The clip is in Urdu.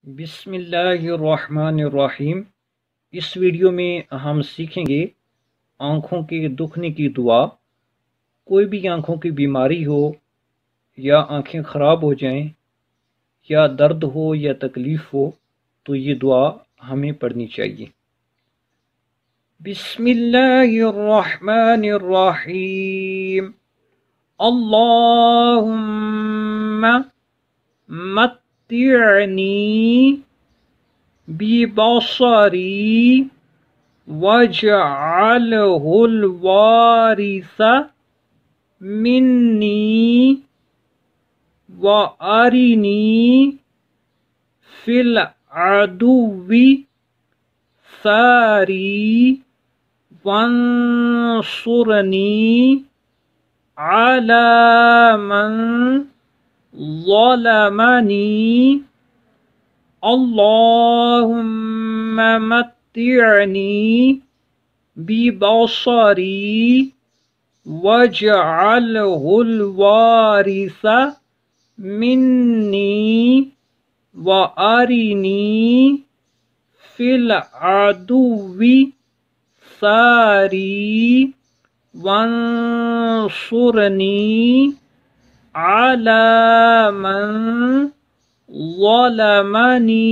بسم اللہ الرحمن الرحیم۔ اس ویڈیو میں ہم سیکھیں گے آنکھوں کے دکھنے کی دعا۔ کوئی بھی آنکھوں کی بیماری ہو یا آنکھیں خراب ہو جائیں یا درد ہو یا تکلیف ہو تو یہ دعا ہمیں پڑھنی چاہیے۔ بسم اللہ الرحمن الرحیم۔ اللہم متعنی ببصری واجعلہ الوارث منی وارنی فی العدو ثاری وانصرنی علی من ظلمنی۔ اللہم متعنی ببصری واجعلہ الوارث منی وارنی فی العدو ثاری وانصرنی علی من ظلمنی۔